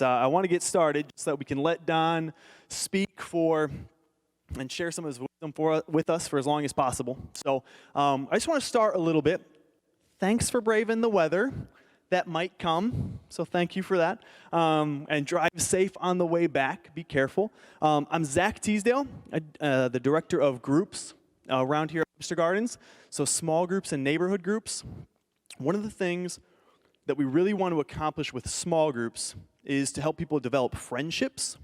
I want to get started so that we can let Don speak and share some of his wisdom with us for as long as possible. So I just want to start a little bit. Thanks for braving the weather. That might come, so thank you for that. And drive safe on the way back. Be careful. I'm Zach Teasdale, the director of groups around here at Webster Gardens, so small groups and neighborhood groups. One of the things that we really want to accomplish with small groups is to help people develop friendships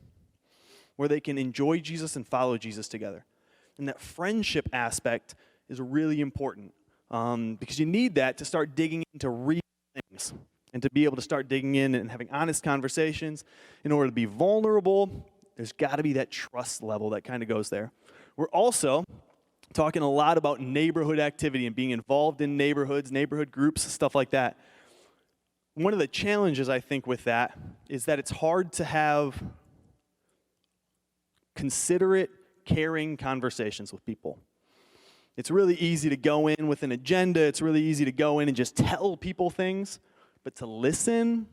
where they can enjoy Jesus and follow Jesus together. And that friendship aspect is really important because you need that to start digging into real things and to be able to start digging in and having honest conversations. In order to be vulnerable, there's got to be that trust level that kind of goes there. We're also talking a lot about neighborhood activity and being involved in neighborhoods, neighborhood groups, stuff like that. One of the challenges, I think, with that is that it's hard to have considerate, caring conversations with people. It's really easy to go in with an agenda. It's really easy to go in and just tell people things. But to listen,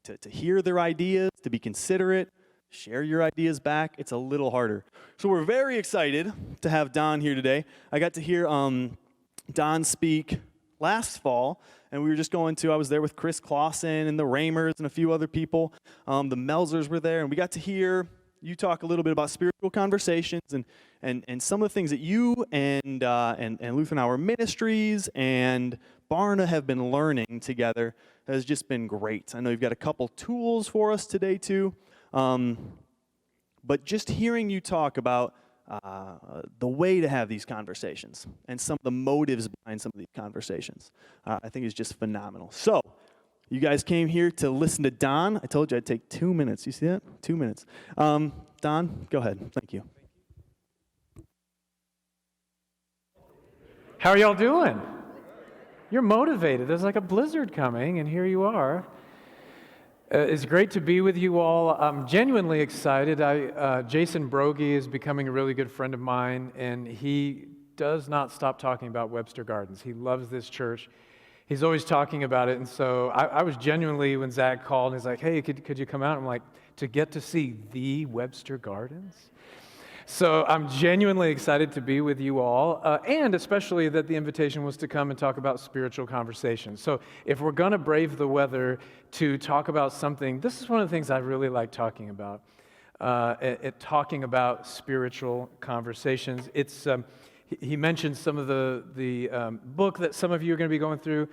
to hear their ideas, to be considerate, share your ideas back, it's a little harder. So we're very excited to have Don here today. I got to hear Don speak last fall, and I was there with Chris Clausen and the Ramers and a few other people. The Melzers were there, and we got to hear you talk a little bit about spiritual conversations and some of the things that you and Lutheran Hour Ministries and Barna have been learning together has just been great. I know you've got a couple tools for us today, too. But just hearing you talk about the way to have these conversations and some of the motives behind some of these conversations, I think is just phenomenal. So, you guys came here to listen to Don. I told you I'd take 2 minutes. You see that? 2 minutes. Don, go ahead. Thank you. How are y'all doing? You're motivated. There's like a blizzard coming, and here you are. It's great to be with you all. I'm genuinely excited. Jason Brogy is becoming a really good friend of mine, and he does not stop talking about Webster Gardens. He loves this church. He's always talking about it, and so I was genuinely, when Zach called, and he's like, hey, could you come out? I'm like, to get to see the Webster Gardens? So I'm genuinely excited to be with you all, and especially that the invitation was to come and talk about spiritual conversations. So if we're going to brave the weather to talk about something, this is one of the things I really like talking about, talking about spiritual conversations. He mentioned some of the book that some of you are going to be going through.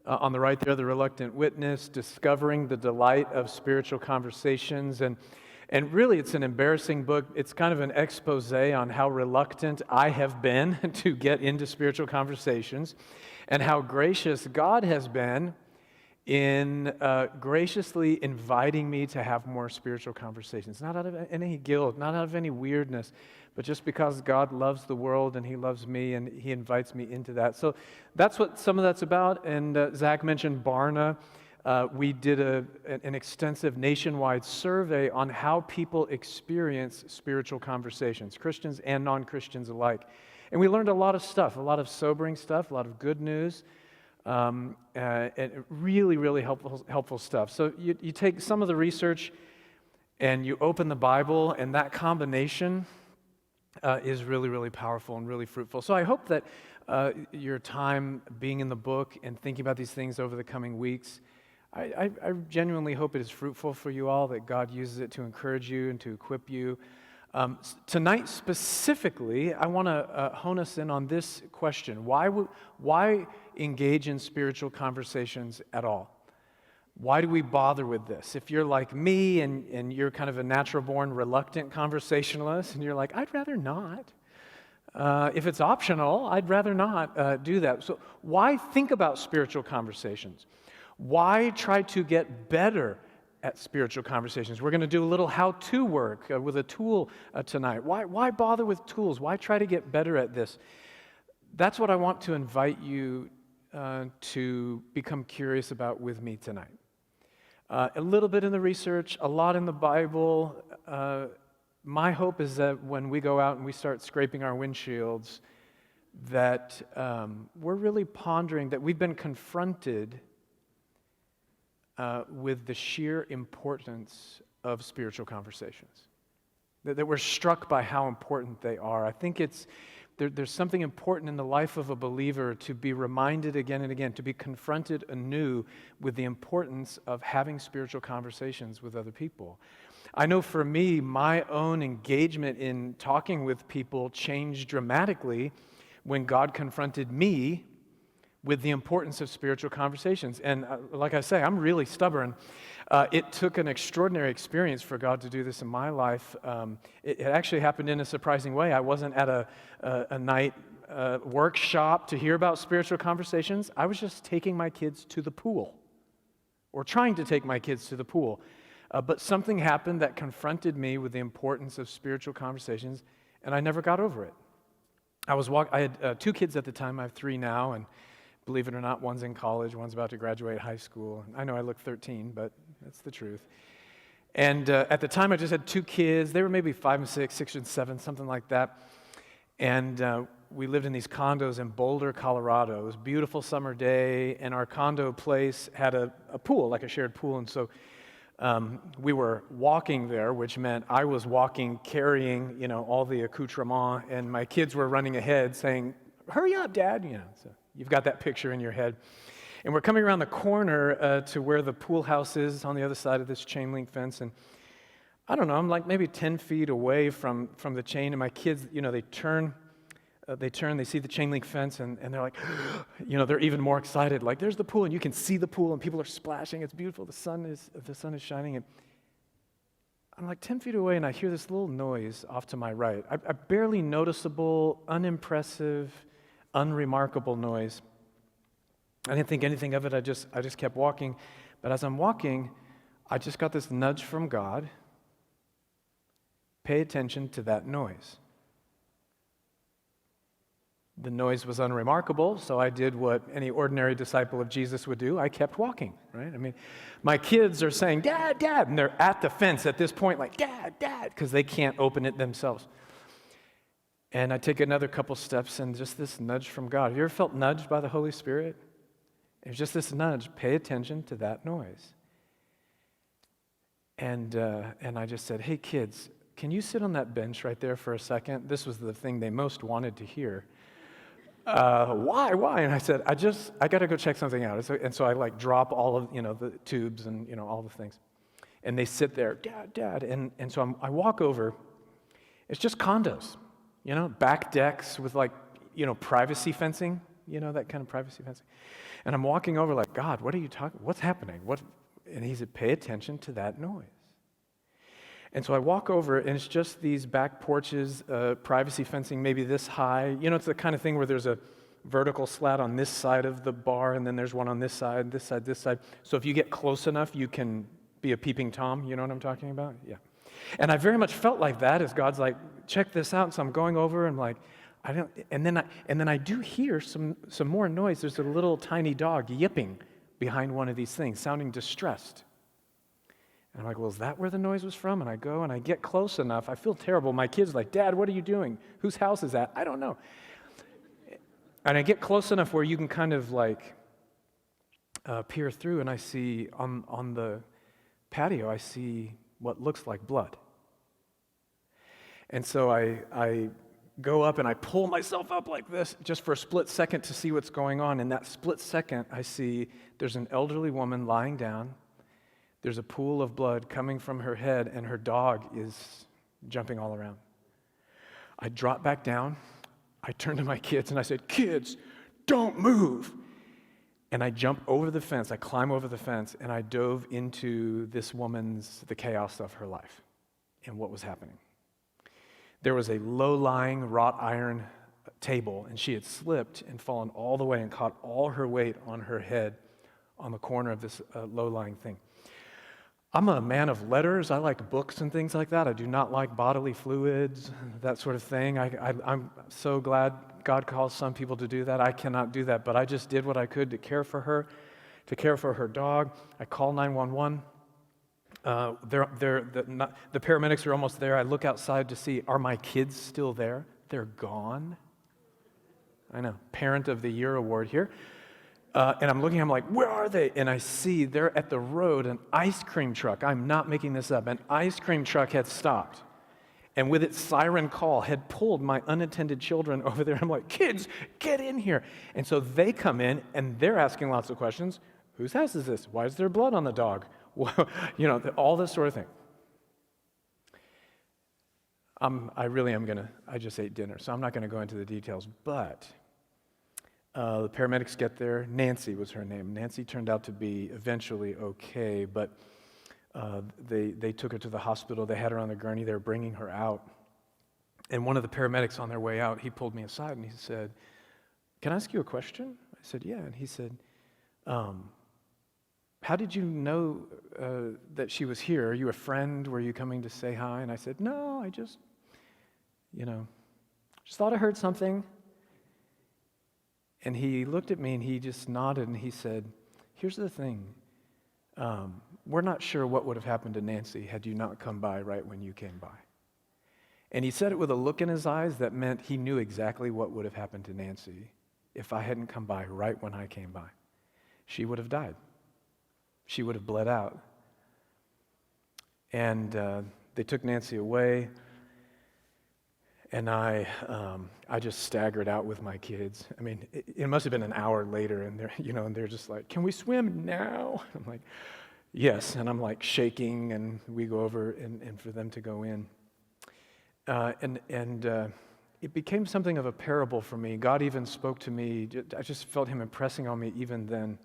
On the right there, The Reluctant Witness, Discovering the Delight of Spiritual Conversations. And really, it's an embarrassing book. It's kind of an expose on how reluctant I have been to get into spiritual conversations and how gracious God has been in graciously inviting me to have more spiritual conversations. Not out of any guilt, not out of any weirdness, but just because God loves the world and He loves me and He invites me into that. So that's what some of that's about. And Zach mentioned Barna. We did an extensive nationwide survey on how people experience spiritual conversations, Christians and non-Christians alike. And we learned a lot of stuff, a lot of sobering stuff, a lot of good news, and really, really helpful stuff. So you take some of the research and you open the Bible, and that combination is really, really powerful and really fruitful. So I hope that your time being in the book and thinking about these things over the coming weeks, I genuinely hope it is fruitful for you all, that God uses it to encourage you and to equip you. Tonight specifically, I want to hone us in on this question. Why engage in spiritual conversations at all? Why do we bother with this? If you're like me and you're kind of a natural-born reluctant conversationalist and you're like, I'd rather not. If it's optional, I'd rather not do that. So why think about spiritual conversations? Why try to get better at spiritual conversations? We're going to do a little how-to work with a tool tonight. Why bother with tools? Why try to get better at this? That's what I want to invite you to become curious about with me tonight. A little bit in the research, a lot in the Bible. My hope is that when we go out and we start scraping our windshields, that we're really pondering that we've been confronted with the sheer importance of spiritual conversations. That we're struck by how important they are. I think there's something important in the life of a believer to be reminded again and again, to be confronted anew with the importance of having spiritual conversations with other people. I know for me, my own engagement in talking with people changed dramatically when God confronted me with the importance of spiritual conversations. And like I say, I'm really stubborn. It took an extraordinary experience for God to do this in my life. It actually happened in a surprising way. I wasn't at a night workshop to hear about spiritual conversations. I was just taking my kids to the pool, or trying to take my kids to the pool. But something happened that confronted me with the importance of spiritual conversations, and I never got over it. I had 2 kids at the time. I have 3 now, and believe it or not, one's in college, one's about to graduate high school. I know I look 13, but that's the truth. And at the time, I just had 2 kids. They were maybe 5 and 6, 6 and 7, something like that. And we lived in these condos in Boulder, Colorado. It was a beautiful summer day, and our condo place had a pool, like a shared pool. And so we were walking there, which meant I was walking, carrying, all the accoutrement, and my kids were running ahead saying, "Hurry up, Dad," So you've got that picture in your head. And we're coming around the corner to where the pool house is on the other side of this chain link fence. And I don't know, I'm like maybe 10 feet away from the chain. And my kids, they turn, they see the chain link fence, and they're like, they're even more excited. Like, there's the pool, and you can see the pool, and people are splashing. It's beautiful. The sun is shining. And I'm like 10 feet away, and I hear this little noise off to my right. A barely noticeable, unimpressive, unremarkable noise. I didn't think anything of it. I just kept walking. But as I'm walking, I just got this nudge from God. Pay attention to that noise. The noise was unremarkable, so I did what any ordinary disciple of Jesus would do. I kept walking, right? I mean, my kids are saying, "Dad, Dad," and they're at the fence at this point, like, "Dad, Dad," because they can't open it themselves. And I take another couple steps, and just this nudge from God. Have you ever felt nudged by the Holy Spirit? It was just this nudge. Pay attention to that noise. And I just said, "Hey, kids, can you sit on that bench right there for a second?" This was the thing they most wanted to hear. Why? And I said, I got to go check something out. And so I drop all of, the tubes and, all the things. And they sit there, "Dad, Dad." And so I walk over. It's just condos, back decks with privacy fencing, that kind of privacy fencing. And I'm walking over like, "God, what are you talking, what's happening?" And he said, "Pay attention to that noise." And so I walk over, and it's just these back porches, privacy fencing maybe this high. It's the kind of thing where there's a vertical slat on this side of the bar, and then there's one on this side, this side, this side. So if you get close enough, you can be a peeping Tom. You know what I'm talking about? Yeah. And I very much felt like that as God's like, "Check this out." And so I'm going over, and like, and then I do hear some more noise. There's a little tiny dog yipping behind one of these things, sounding distressed. And I'm like, "Well, is that where the noise was from?" And I go and I get close enough. I feel terrible. My kid's like, "Dad, what are you doing? Whose house is that?" "I don't know." And I get close enough where you can kind of peer through, and I see on the patio, I see what looks like blood. And so I go up and I pull myself up like this just for a split second to see what's going on. In that split second, I see there's an elderly woman lying down. There's a pool of blood coming from her head, and her dog is jumping all around. I drop back down. I turn to my kids, and I said, "Kids, don't move." And I jump over the fence. I climb over the fence, and I dove into the chaos of her life and what was happening. There was a low-lying wrought iron table, and she had slipped and fallen all the way and caught all her weight on her head on the corner of this low-lying thing. I'm a man of letters. I like books and things like that. I do not like bodily fluids, that sort of thing. I'm so glad God calls some people to do that. I cannot do that, but I just did what I could to care for her, to care for her dog. I call 911. The paramedics are almost there. I look outside to see, are my kids still there? They're gone. I know, Parent of the Year award here. And I'm looking, I'm like, where are they? And I see they're at the road, an ice cream truck. I'm not making this up. An ice cream truck had stopped. And with its siren call, had pulled my unattended children over there. I'm like, kids, get in here. And so they come in, and they're asking lots of questions. Whose house is this? Why is there blood on the dog? All this sort of thing. I just ate dinner, so I'm not going to go into the details. But the paramedics get there. Nancy was her name. Nancy turned out to be eventually okay, but they took her to the hospital. They had her on the gurney. They were bringing her out. And one of the paramedics on their way out, he pulled me aside and he said, "Can I ask you a question?" I said, "Yeah." And he said, "How did you know that she was here? Are you a friend? Were you coming to say hi?" And I said, "No, I just thought I heard something." And he looked at me and he just nodded and he said, "Here's the thing. We're not sure what would have happened to Nancy had you not come by right when you came by." And he said it with a look in his eyes that meant he knew exactly what would have happened to Nancy if I hadn't come by right when I came by. She would have died. She would have bled out. And they took Nancy away. And I just staggered out with my kids. I mean, it must have been an hour later, and they're just like, "Can we swim now?" I'm like, "Yes." And I'm like shaking, and we go over and for them to go in. It became something of a parable for me. God even spoke to me. I just felt him impressing on me even then.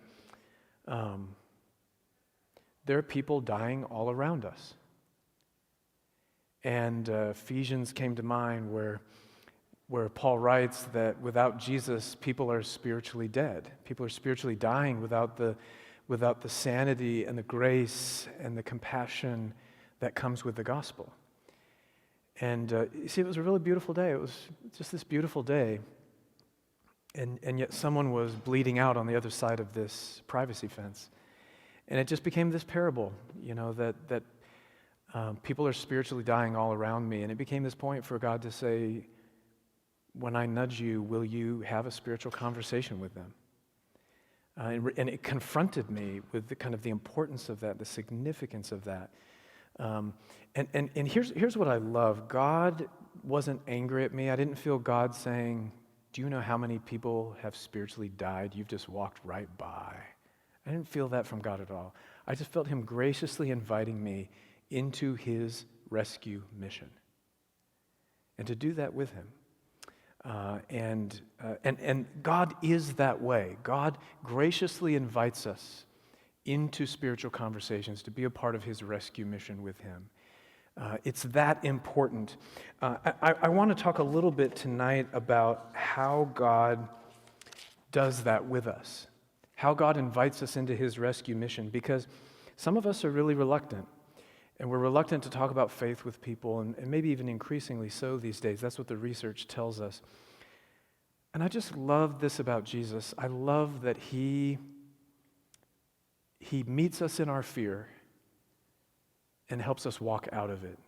There are people dying all around us. And Ephesians came to mind where Paul writes that without Jesus, people are spiritually dead. People are spiritually dying without the sanity and the grace and the compassion that comes with the gospel. And you see, it was a really beautiful day. It was just this beautiful day. And yet someone was bleeding out on the other side of this privacy fence. And it just became this parable, that people are spiritually dying all around me. And it became this point for God to say, when I nudge you, will you have a spiritual conversation with them? And it confronted me with the importance of that, the significance of that. And here's what I love. God wasn't angry at me. I didn't feel God saying, "Do you know how many people have spiritually died? You've just walked right by." I didn't feel that from God at all. I just felt him graciously inviting me into his rescue mission, and to do that with him. And God is that way. God graciously invites us into spiritual conversations to be a part of his rescue mission with him. It's that important. I want to talk a little bit tonight about how God does that with us, how God invites us into his rescue mission, because some of us are really reluctant. And we're reluctant to talk about faith with people, and maybe even increasingly so these days. That's what the research tells us. And I just love this about Jesus. I love that he meets us in our fear and helps us walk out of it.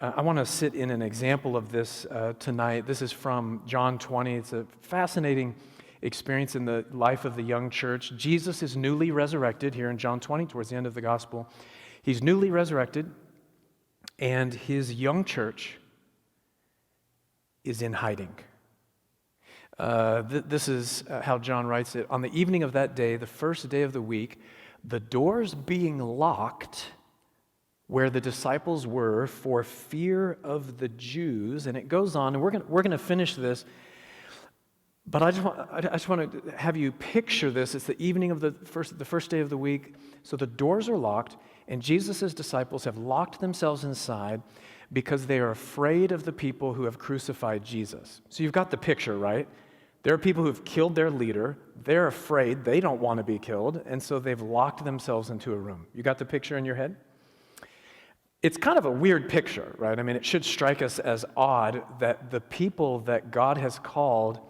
I want to sit in an example of this tonight. This is from John 20. It's a fascinating experience in the life of the young church. Jesus is newly resurrected here in John 20, towards the end of the gospel. He's newly resurrected, and his young church is in hiding. This is how John writes it. On the evening of that day, the first day of the week, the doors being locked where the disciples were for fear of the Jews, and it goes on, and we're going to finish this. But I just want to have you picture this. It's the evening of the first day of the week, so the doors are locked, and Jesus' disciples have locked themselves inside because they are afraid of the people who have crucified Jesus. So you've got the picture, right? There are people who have killed their leader. They're afraid. They don't want to be killed, and so they've locked themselves into a room. You got the picture in your head? It's kind of a weird picture, right? I mean, it should strike us as odd that the people that God has called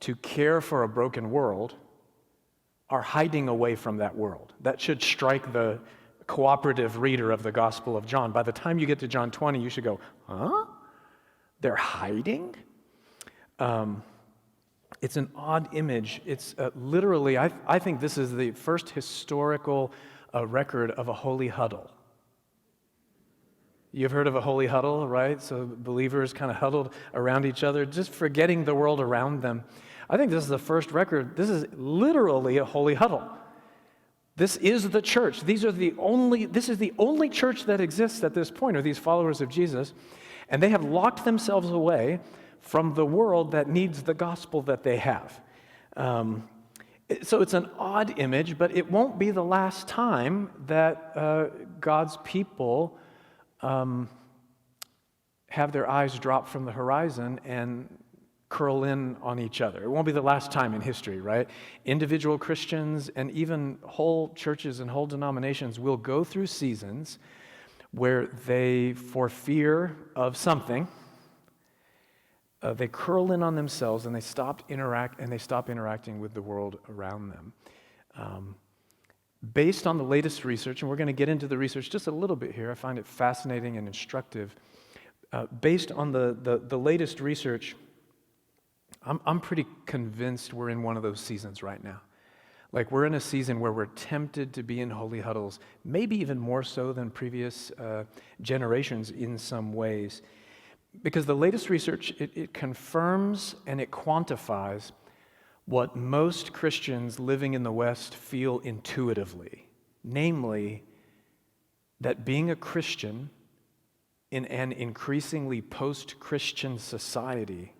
to care for a broken world are hiding away from that world. That should strike the cooperative reader of the Gospel of John. By the time you get to John 20, you should go, huh? They're hiding? It's an odd image. It's literally, I think this is the first historical record of a holy huddle. You've heard of a holy huddle, right? So believers kind of huddled around each other, just forgetting the world around them. I think this is the first record. This is literally a holy huddle. This is the church. This is the only church that exists at this point, are these followers of Jesus. And they have locked themselves away from the world that needs the gospel that they have. So it's an odd image, but it won't be the last time that God's people have their eyes drop from the horizon and curl in on each other. It won't be the last time in history, right? Individual Christians and even whole churches and whole denominations will go through seasons where they, for fear of something, they curl in on themselves and they stop interacting with the world around them. Based on the latest research, and we're going to get into the research just a little bit here, I find it fascinating and instructive. Based on the latest research, I'm pretty convinced we're in one of those seasons right now. Like, we're in a season where we're tempted to be in holy huddles, maybe even more so than previous generations in some ways. Because the latest research, it confirms and it quantifies what most Christians living in the West feel intuitively, namely that being a Christian in an increasingly post-Christian society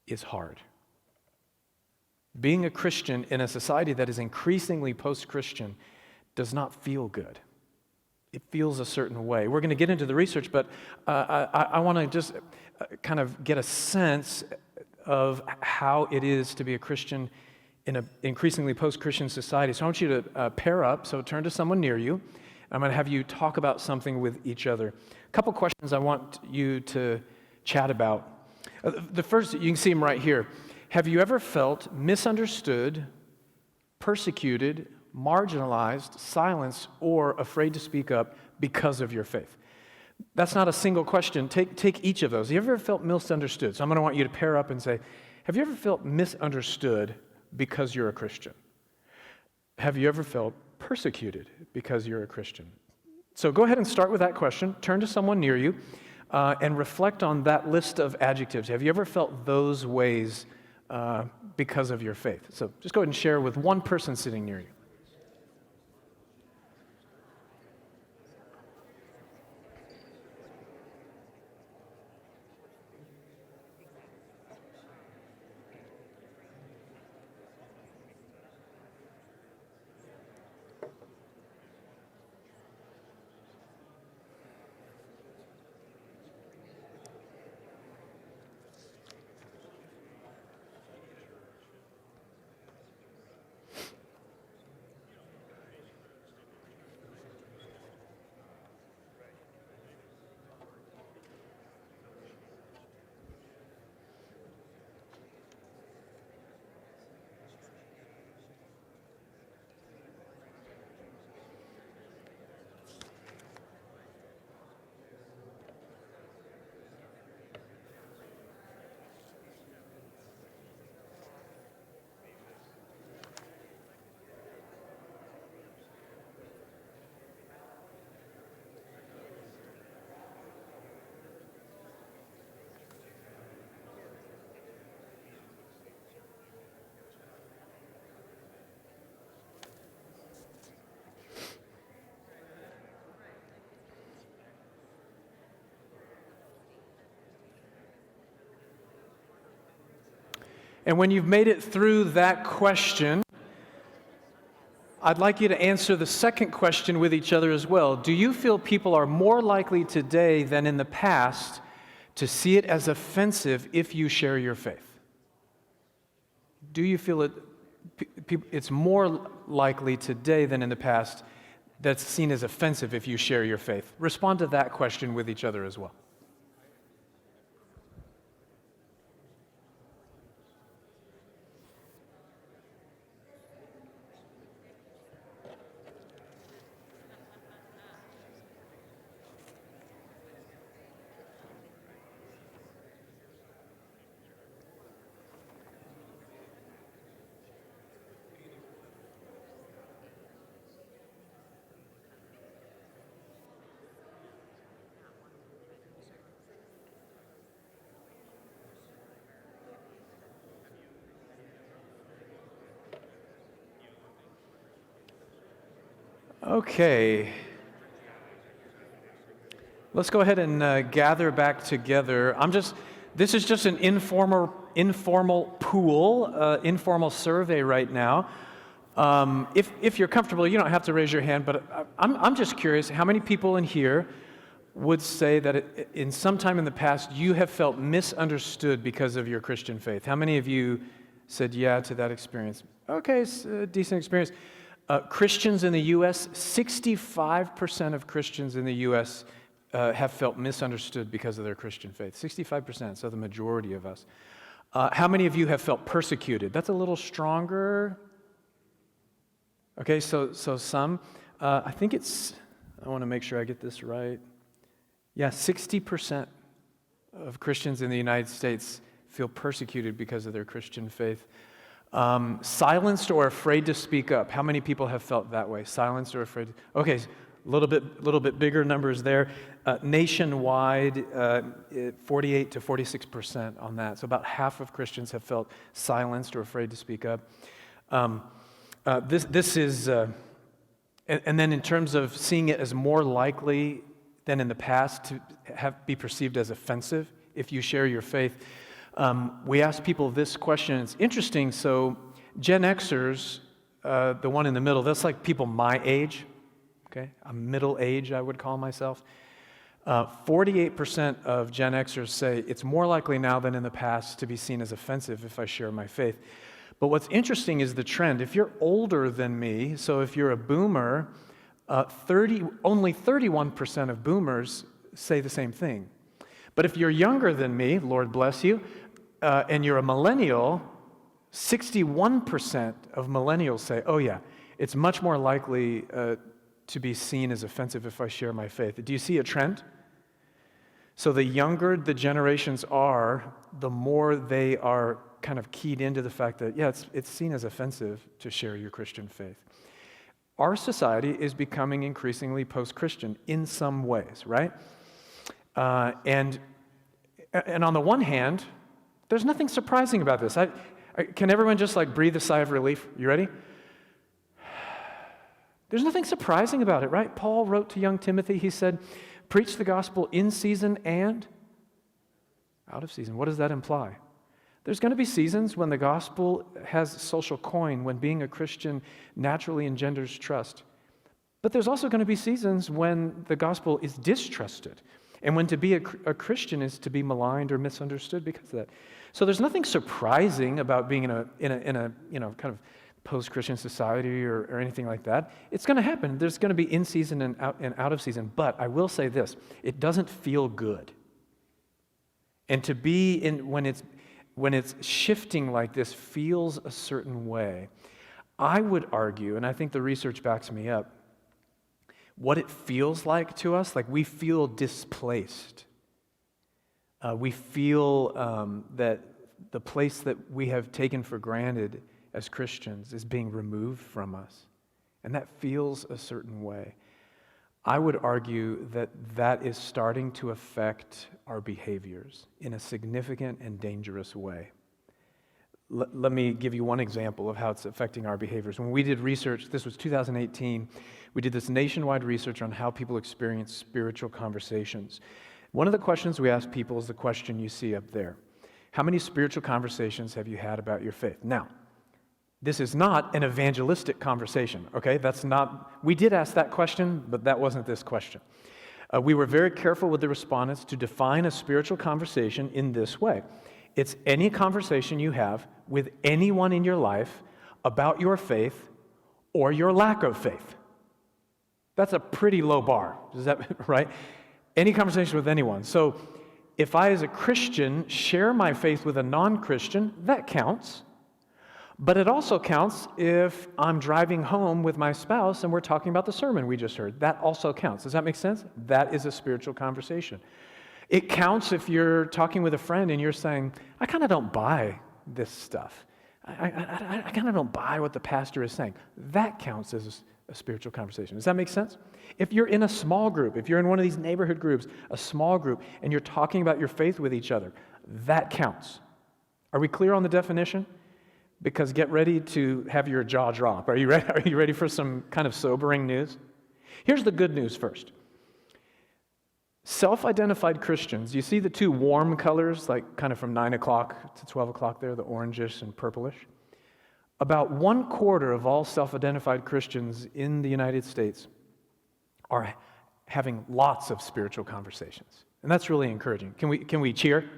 is hard. Being a Christian in a society that is increasingly post-Christian does not feel good. It feels a certain way. We're going to get into the research, but I want to just kind of get a sense of how it is to be a Christian in an increasingly post-Christian society. So I want you to pair up, so turn to someone near you. I'm going to have you talk about something with each other. A couple questions I want you to chat about. The first, you can see them right here. Have you ever felt misunderstood, persecuted, marginalized, silenced, or afraid to speak up because of your faith? That's not a single question. Take each of those. Have you ever felt misunderstood? So I'm going to want you to pair up and say, have you ever felt misunderstood because you're a Christian? Have you ever felt persecuted because you're a Christian? So go ahead and start with that question. Turn to someone near you and reflect on that list of adjectives. Have you ever felt those ways because of your faith? So just go ahead and share with one person sitting near you. And when you've made it through that question, I'd like you to answer the second question with each other as well. Do you feel people are more likely today than in the past to see it as offensive if you share your faith? Do you feel it's more likely today than in the past that's seen as offensive if you share your faith? Respond to that question with each other as well. Okay. Let's go ahead and gather back together. This is just an informal pool, informal survey right now. If you're comfortable, you don't have to raise your hand, but I'm just curious, how many people in here would say that in some time in the past you have felt misunderstood because of your Christian faith? How many of you said yeah to that experience? Okay, it's a decent experience. Christians in the U.S., 65% of Christians in the U.S. Have felt misunderstood because of their Christian faith. 65%, so the majority of us. How many of you have felt persecuted? That's a little stronger. Okay, so some. I think I want to make sure I get this right. Yeah, 60% of Christians in the United States feel persecuted because of their Christian faith. Silenced or afraid to speak up. How many people have felt that way? Silenced or afraid? Okay, a little bit bigger numbers there. Nationwide, 48 to 46% on that. So about half of Christians have felt silenced or afraid to speak up. This is, and then in terms of seeing it as more likely than in the past to be perceived as offensive if you share your faith, we ask people this question. It's interesting. So Gen Xers, the one in the middle, that's like people my age. Okay, I'm middle age, I would call myself. 48% of Gen Xers say it's more likely now than in the past to be seen as offensive if I share my faith. But what's interesting is the trend. If you're older than me, so if you're a boomer, only 31% of boomers say the same thing. But if you're younger than me, Lord bless you, and you're a millennial, 61% of millennials say, oh yeah, it's much more likely to be seen as offensive if I share my faith. Do you see a trend? So the younger the generations are, the more they are kind of keyed into the fact that, yeah, it's seen as offensive to share your Christian faith. Our society is becoming increasingly post-Christian in some ways, right? And on the one hand, there's nothing surprising about this. Can everyone just like breathe a sigh of relief? You ready? There's nothing surprising about it, right? Paul wrote to young Timothy, he said, preach the gospel in season and out of season. What does that imply? There's going to be seasons when the gospel has social coin, when being a Christian naturally engenders trust. But there's also going to be seasons when the gospel is distrusted, and when to be a Christian is to be maligned or misunderstood because of that. So there's nothing surprising about being in a kind of post-Christian society or anything like that. It's going to happen. There's going to be in season and out of season. But I will say this: it doesn't feel good. And to be in when it's shifting like this feels a certain way. I would argue, and I think the research backs me up, what it feels like to us, like we feel displaced. We feel that the place that we have taken for granted as Christians is being removed from us. And that feels a certain way. I would argue that that is starting to affect our behaviors in a significant and dangerous way. Let me give you one example of how it's affecting our behaviors. When we did research, this was 2018, we did this nationwide research on how people experience spiritual conversations. One of the questions we asked people is the question you see up there. How many spiritual conversations have you had about your faith? Now, this is not an evangelistic conversation, okay? We did ask that question, but that wasn't this question. We were very careful with the respondents to define a spiritual conversation in this way. It's any conversation you have with anyone in your life about your faith or your lack of faith. That's a pretty low bar, is that right? Any conversation with anyone. So if I, as a Christian, share my faith with a non-Christian, that counts. But it also counts if I'm driving home with my spouse and we're talking about the sermon we just heard. That also counts. Does that make sense? That is a spiritual conversation. It counts if you're talking with a friend and you're saying, I kind of don't buy this stuff. I kind of don't buy what the pastor is saying. That counts as a spiritual conversation. Does that make sense? If you're in a small group, if you're in one of these neighborhood groups, a small group, and you're talking about your faith with each other, that counts. Are we clear on the definition? Because get ready to have your jaw drop. Are you ready? Are you ready for some kind of sobering news? Here's the good news first. Self-identified Christians, you see the two warm colors, like kind of from 9 o'clock to 12 o'clock there, the orangish and purplish? About 1/4 of all self-identified Christians in the United States are having lots of spiritual conversations. And that's really encouraging. Can we cheer?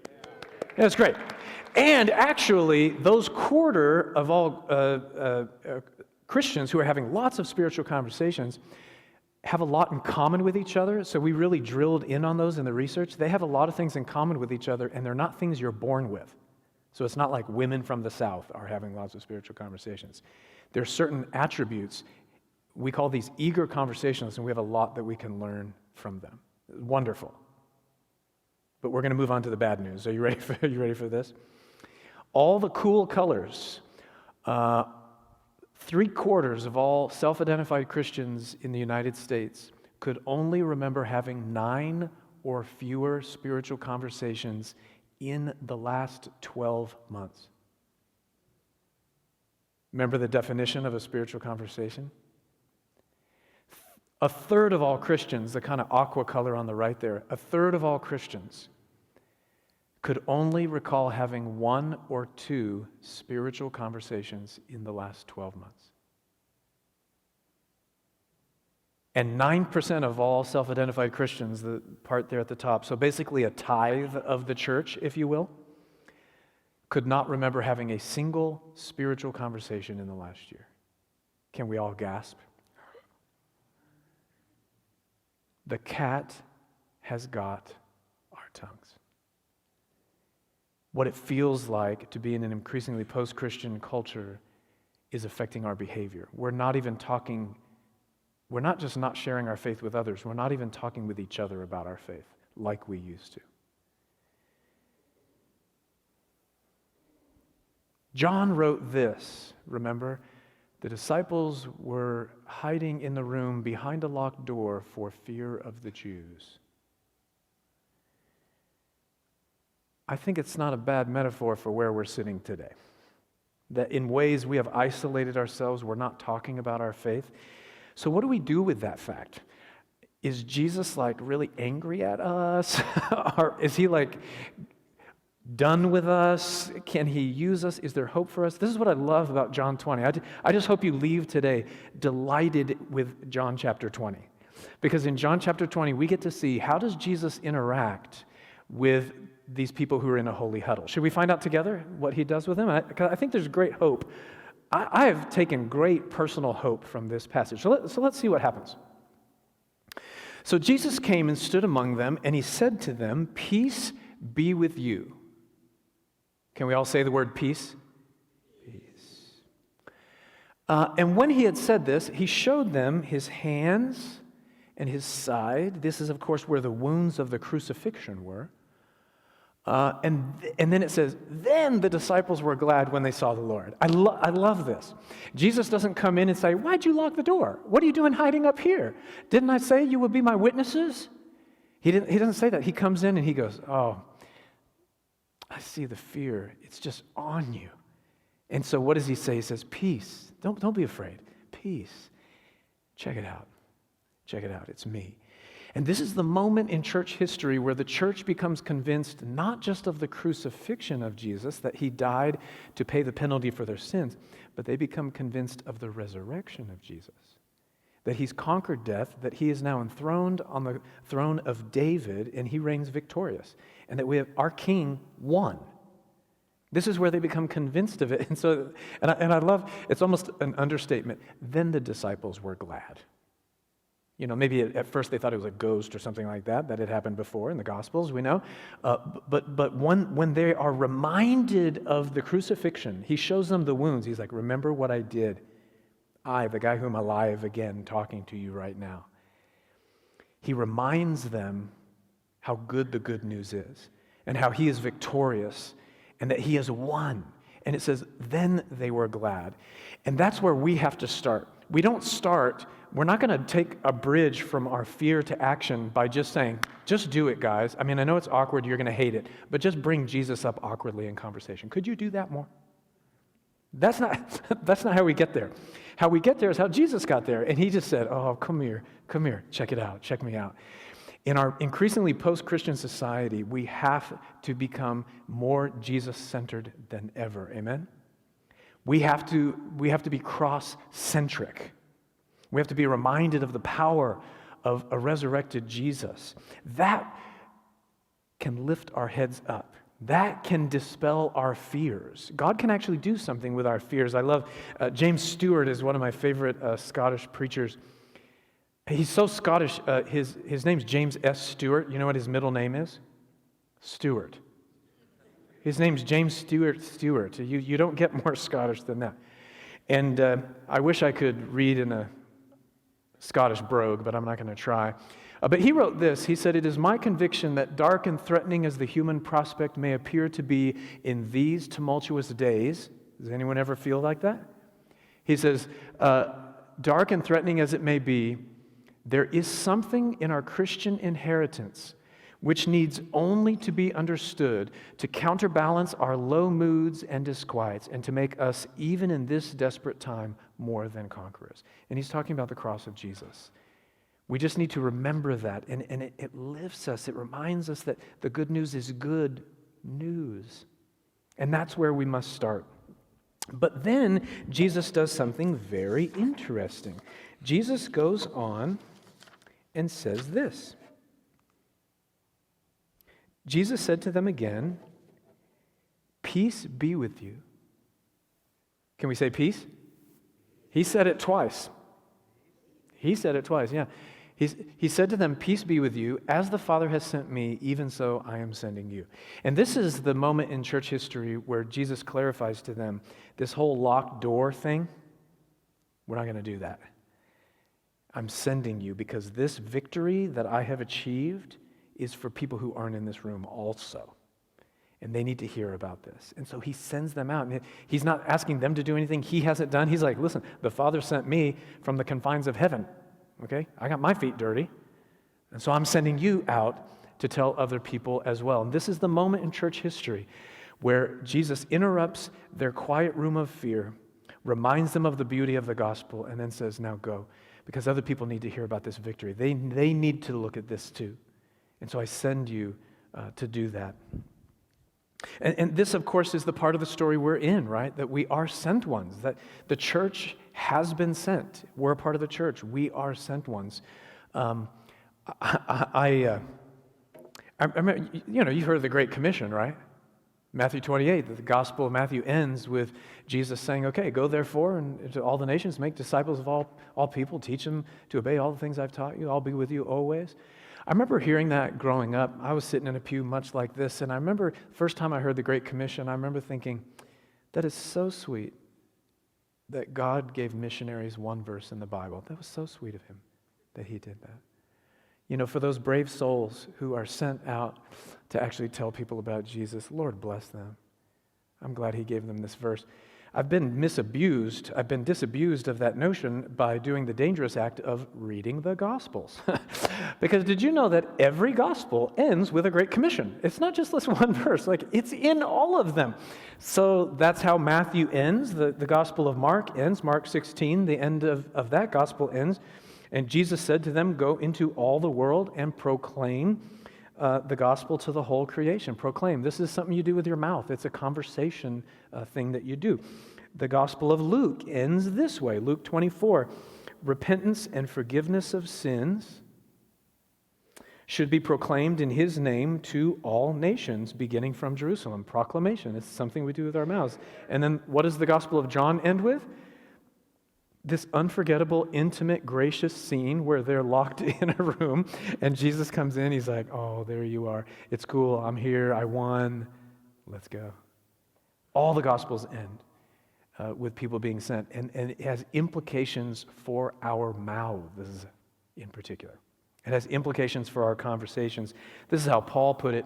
Yeah, that's great. And actually, those 1/4 of all Christians who are having lots of spiritual conversations have a lot in common with each other. So we really drilled in on those in the research. They have a lot of things in common with each other, and they're not things you're born with. So it's not like women from the South are having lots of spiritual conversations. There are certain attributes. We call these eager conversations, and we have a lot that we can learn from them. Wonderful. But we're going to move on to the bad news. Are you ready for this? All the cool colors, 3/4 of all self-identified Christians in the United States could only remember having 9 or fewer spiritual conversations in the last 12 months. Remember the definition of a spiritual conversation? 1/3 of all Christians, the kind of aqua color on the right there, 1/3 of all Christians could only recall having 1 or 2 spiritual conversations in the last 12 months. And 9% of all self-identified Christians, the part there at the top, so basically a tithe of the church, if you will, could not remember having a single spiritual conversation in the last year. Can we all gasp? The cat has got our tongues. What it feels like to be in an increasingly post-Christian culture is affecting our behavior. We're not just not sharing our faith with others, we're not even talking with each other about our faith like we used to. John wrote this, remember? The disciples were hiding in the room behind a locked door for fear of the Jews. I think it's not a bad metaphor for where we're sitting today. That in ways we have isolated ourselves, we're not talking about our faith. So what do we do with that fact? Is Jesus like really angry at us? Or is he like done with us? Can he use us? Is there hope for us? This is what I love about John 20. I just hope you leave today delighted with John chapter 20. Because in John chapter 20, we get to see how does Jesus interact with these people who are in a holy huddle. Should we find out together what he does with them? I think there's great hope. I have taken great personal hope from this passage. So let's see what happens. So Jesus came and stood among them, and he said to them, "Peace be with you." Can we all say the word peace? Peace. And when he had said this, he showed them his hands and his side. This is, of course, where the wounds of the crucifixion were. And then it says, then the disciples were glad when they saw the Lord. I love this. Jesus doesn't come in and say, "Why'd you lock the door? What are you doing hiding up here? Didn't I say you would be my witnesses?" He doesn't say that. He comes in and he goes, "Oh, I see the fear. It's just on you." And so what does he say? He says, "Peace. Don't be afraid. Peace. Check it out. Check it out. It's me." And this is the moment in church history where the church becomes convinced not just of the crucifixion of Jesus, that he died to pay the penalty for their sins, but they become convinced of the resurrection of Jesus, that he's conquered death, that he is now enthroned on the throne of David, and he reigns victorious, and that our king won. This is where they become convinced of it. And I love, it's almost an understatement, then the disciples were glad. You know, maybe at first they thought it was a ghost or something like that had happened before in the Gospels, we know. But when they are reminded of the crucifixion, he shows them the wounds. He's like, "Remember what I did. I, the guy whom alive again, talking to you right now." He reminds them how good the good news is and how he is victorious and that he has won. And it says, then they were glad. And that's where we have to start. We're not going to take a bridge from our fear to action by just saying, "Just do it, guys. I mean, I know it's awkward, you're going to hate it, but just bring Jesus up awkwardly in conversation." Could you do that more? That's not how we get there. How we get there is how Jesus got there. And he just said, oh, come here, check it out, check me out. In our increasingly post-Christian society, we have to become more Jesus-centered than ever. Amen? We have to be cross-centric. We have to be reminded of the power of a resurrected Jesus. That can lift our heads up. That can dispel our fears. God can actually do something with our fears. I love James Stewart is one of my favorite Scottish preachers. He's so Scottish. His name's James S. Stewart. You know what his middle name is? Stewart. His name's James Stewart. You don't get more Scottish than that. And I wish I could read in a Scottish brogue, but I'm not going to try. But he wrote this. He said, "It is my conviction that dark and threatening as the human prospect may appear to be in these tumultuous days." Does anyone ever feel like that? He says, dark and threatening as it may be, there is something in our Christian inheritance which needs only to be understood to counterbalance our low moods and disquiets and to make us, even in this desperate time, more than conquerors. And he's talking about the cross of Jesus. We just need to remember that, and it lifts us. It reminds us that the good news is good news. And that's where we must start. But then Jesus does something very interesting. Jesus goes on and says this. Jesus said to them again, "Peace be with you." Can we say peace? He said it twice. He said it twice, yeah. He said to them, "Peace be with you. As the Father has sent me, even so I am sending you." And this is the moment in church history where Jesus clarifies to them this whole locked door thing. We're not going to do that. I'm sending you because this victory that I have achieved is for people who aren't in this room also. And they need to hear about this. And so he sends them out. And he's not asking them to do anything he hasn't done. He's like, listen, the Father sent me from the confines of heaven. Okay? I got my feet dirty. And so I'm sending you out to tell other people as well. And this is the moment in church history where Jesus interrupts their quiet room of fear, reminds them of the beauty of the gospel, and then says, now go. Because other people need to hear about this victory. They need to look at this too. And so I send you to do that. And this, of course, is the part of the story we're in, right? That we are sent ones, that the church has been sent. We're a part of the church. We are sent ones. I remember, you've heard of the Great Commission, right? Matthew 28, the Gospel of Matthew ends with Jesus saying, okay, go therefore and to all the nations, make disciples of all people, teach them to obey all the things I've taught you. I'll be with you always. I remember hearing that growing up. I was sitting in a pew much like this, and I remember first time I heard the Great Commission, I remember thinking, that is so sweet that God gave missionaries one verse in the Bible. That was so sweet of him that he did that. For those brave souls who are sent out to actually tell people about Jesus, Lord bless them. I'm glad he gave them this verse. I've been disabused of that notion by doing the dangerous act of reading the Gospels. Because did you know that every Gospel ends with a Great Commission? It's not just this one verse, it's in all of them. So that's how Matthew ends. The Gospel of Mark ends, Mark 16, the end of that Gospel ends. And Jesus said to them, go into all the world and proclaim the gospel to the whole creation. Proclaim. This is something you do with your mouth. It's a conversation thing that you do. The Gospel of Luke ends this way. Luke 24. Repentance and forgiveness of sins should be proclaimed in his name to all nations, beginning from Jerusalem. Proclamation. It's something we do with our mouths. And then what does the Gospel of John end with? This unforgettable, intimate, gracious scene where they're locked in a room and Jesus comes in. He's like, oh, there you are. It's cool. I'm here. I won. Let's go. All the Gospels end with people being sent. And it has implications for our mouths in particular. It has implications for our conversations. This is how Paul put it.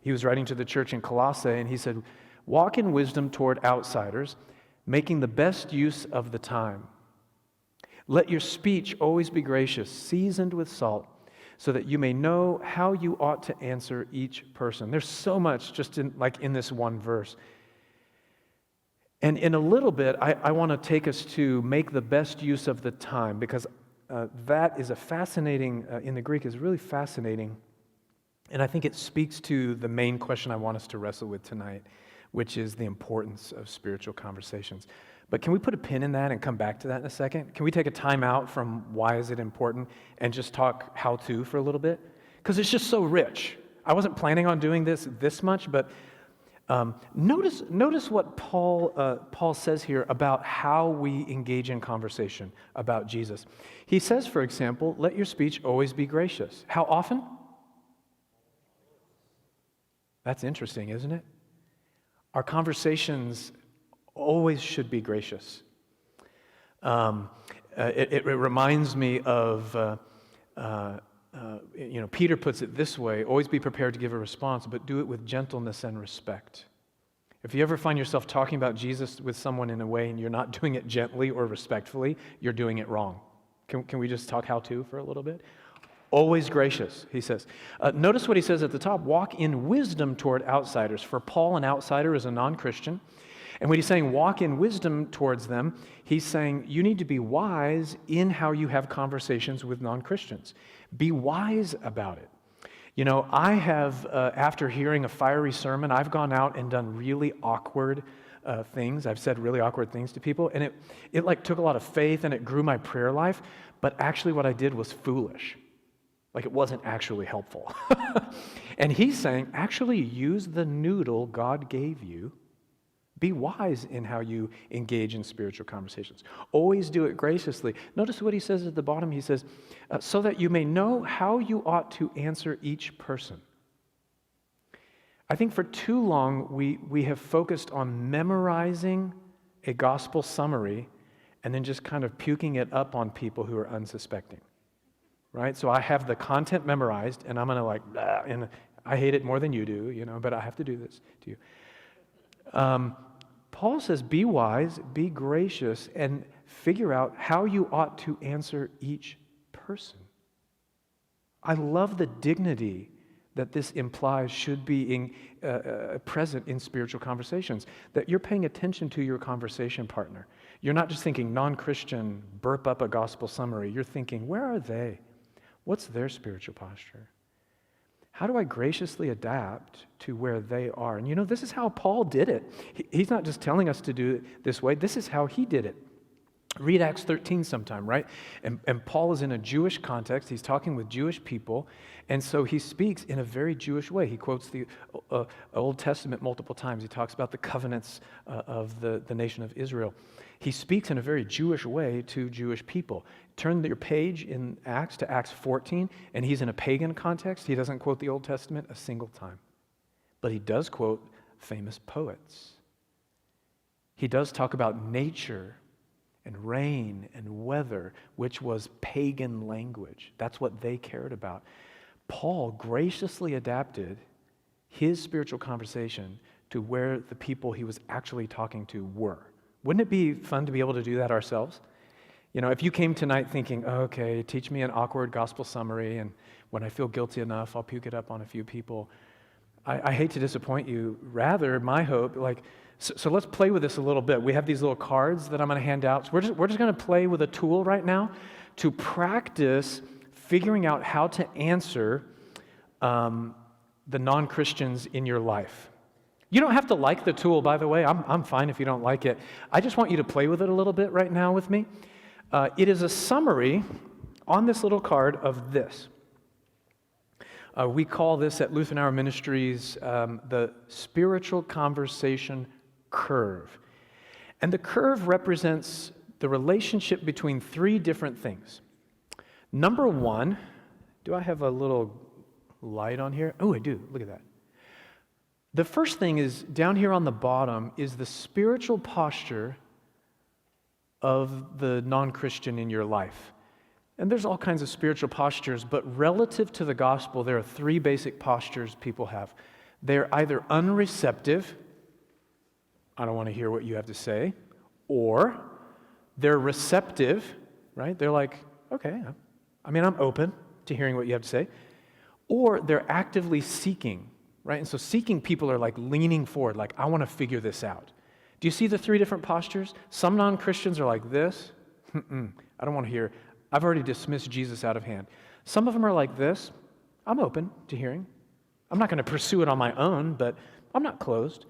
He was writing to the church in Colossae and he said, walk in wisdom toward outsiders, making the best use of the time. Let your speech always be gracious, seasoned with salt, so that you may know how you ought to answer each person. There's so much just in this one verse. And in a little bit, I want to take us to make the best use of the time, because that is a fascinating, in the Greek, is really fascinating. And I think it speaks to the main question I want us to wrestle with tonight, which is the importance of spiritual conversations. But can we put a pin in that and come back to that in a second? Can we take a time out from why is it important and just talk how to for a little bit? Because it's just so rich. I wasn't planning on doing this much, but notice what Paul says here about how we engage in conversation about Jesus. He says, for example, let your speech always be gracious. How often? That's interesting, isn't it? Our conversations always should be gracious. It reminds me of, Peter puts it this way, always be prepared to give a response, but do it with gentleness and respect. If you ever find yourself talking about Jesus with someone in a way and you're not doing it gently or respectfully, you're doing it wrong. Can we just talk how to for a little bit? Always gracious, he says. Notice what he says at the top, walk in wisdom toward outsiders. For Paul, an outsider is a non-Christian. And when he's saying walk in wisdom towards them, he's saying you need to be wise in how you have conversations with non-Christians. Be wise about it. You know, I have, after hearing a fiery sermon, I've gone out and done really awkward things. I've said really awkward things to people, and it like took a lot of faith and it grew my prayer life, but actually what I did was foolish. Like it wasn't actually helpful. And he's saying, actually use the noodle God gave you. Be wise in how you engage in spiritual conversations. Always do it graciously. Notice what he says at the bottom. He says, so that you may know how you ought to answer each person. I think for too long we have focused on memorizing a gospel summary and then just kind of puking it up on people who are unsuspecting. Right? So I have the content memorized, and I'm going to like, blah, and I hate it more than you do, but I have to do this to you. Paul says, be wise, be gracious, and figure out how you ought to answer each person. I love the dignity that this implies should be present in spiritual conversations, that you're paying attention to your conversation partner. You're not just thinking non-Christian, burp up a gospel summary. You're thinking, where are they? What's their spiritual posture? How do I graciously adapt to where they are? And this is how Paul did it. He's not just telling us to do it this way. This is how he did it. Read Acts 13 sometime, right? And Paul is in a Jewish context. He's talking with Jewish people. And so he speaks in a very Jewish way. He quotes the Old Testament multiple times. He talks about the covenants of the nation of Israel. He speaks in a very Jewish way to Jewish people. Turn your page in Acts to Acts 14, and he's in a pagan context. He doesn't quote the Old Testament a single time. But he does quote famous poets. He does talk about nature and rain and weather, which was pagan language. That's what they cared about. Paul graciously adapted his spiritual conversation to where the people he was actually talking to were. Wouldn't it be fun to be able to do that ourselves? If you came tonight thinking, okay, teach me an awkward gospel summary, and when I feel guilty enough, I'll puke it up on a few people. I hate to disappoint you. Rather, my hope, so let's play with this a little bit. We have these little cards that I'm going to hand out. So we're just going to play with a tool right now to practice figuring out how to answer the non-Christians in your life. You don't have to like the tool, by the way. I'm fine if you don't like it. I just want you to play with it a little bit right now with me. It is a summary on this little card of this. We call this at Lutheran Hour Ministries the spiritual conversation curve. And the curve represents the relationship between three different things. Number one, do I have a little light on here? Oh, I do. Look at that. The first thing is, down here on the bottom, is the spiritual posture of the non-Christian in your life. And there's all kinds of spiritual postures, but relative to the gospel, there are three basic postures people have. They're either unreceptive, I don't want to hear what you have to say, or they're receptive, right? They're like, okay, I'm open to hearing what you have to say. Or they're actively seeking, right? And so seeking people are like leaning forward, like, I want to figure this out. Do you see the three different postures? Some non-Christians are like this. I don't want to hear. I've already dismissed Jesus out of hand. Some of them are like this. I'm open to hearing. I'm not going to pursue it on my own, but I'm not closed.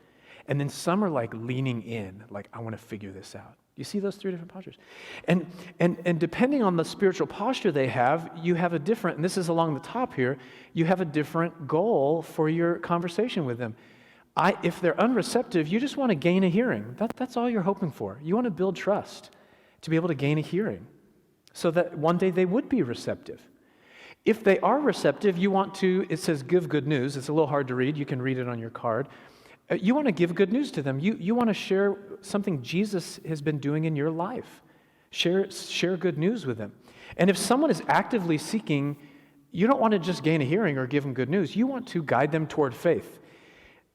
And then some are like leaning in, like, I want to figure this out. You see those three different postures? And depending on the spiritual posture they have, you have a different, and this is along the top here, you have a different goal for your conversation with them. If they're unreceptive, you just want to gain a hearing. That's all you're hoping for. You want to build trust to be able to gain a hearing so that one day they would be receptive. If they are receptive, you want to, it says give good news. It's a little hard to read. You can read it on your card. You want to give good news to them. You want to share something Jesus has been doing in your life. Share good news with them. And if someone is actively seeking, you don't want to just gain a hearing or give them good news. You want to guide them toward faith.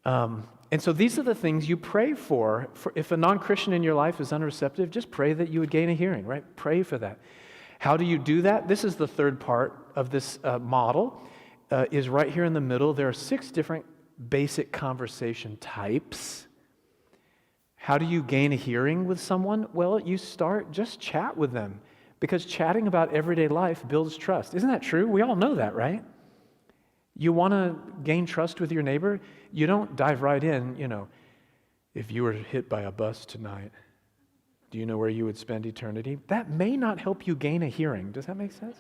And so these are the things you pray for. If a non-Christian in your life is unreceptive, just pray that you would gain a hearing, right? Pray for that. How do you do that? This is the third part of this model, is right here in the middle. There are 6 different basic conversation types. How do you gain a hearing with someone? Well, you just chat with them, because chatting about everyday life builds trust. Isn't that true? We all know that, right? You want to gain trust with your neighbor? You don't dive right in, if you were hit by a bus tonight, do you know where you would spend eternity? That may not help you gain a hearing. Does that make sense?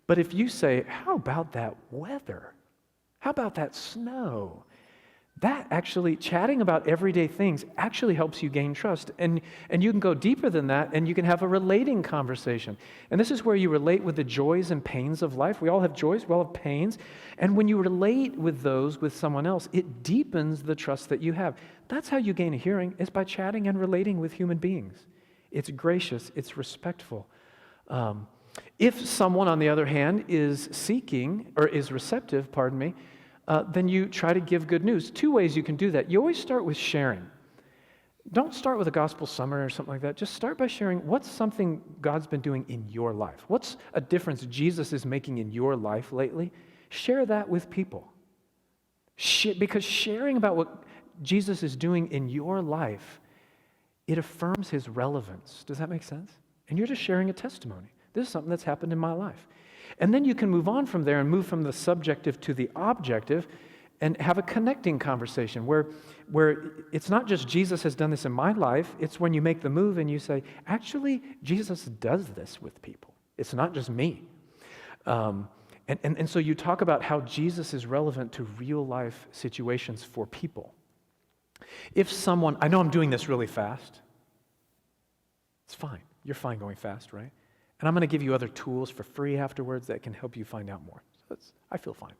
But if you say, how about that weather? How about that snow? That actually, chatting about everyday things actually helps you gain trust. And you can go deeper than that, and you can have a relating conversation. And this is where you relate with the joys and pains of life. We all have joys, we all have pains. And when you relate with those with someone else, it deepens the trust that you have. That's how you gain a hearing, is by chatting and relating with human beings. It's gracious, it's respectful. If someone, on the other hand, is seeking, or is receptive, then you try to give good news. 2 ways you can do that. You always start with sharing. Don't start with a gospel summary or something like that. Just start by sharing what's something God's been doing in your life. What's a difference Jesus is making in your life lately? Share that with people. Because sharing about what Jesus is doing in your life, it affirms his relevance. Does that make sense? And you're just sharing a testimony. This is something that's happened in my life. And then you can move on from there and move from the subjective to the objective and have a connecting conversation where it's not just Jesus has done this in my life, it's when you make the move and you say, actually, Jesus does this with people. It's not just me. And so you talk about how Jesus is relevant to real life situations for people. If someone, I know I'm doing this really fast. It's fine. You're fine going fast, right? And I'm going to give you other tools for free afterwards that can help you find out more. So I feel fine.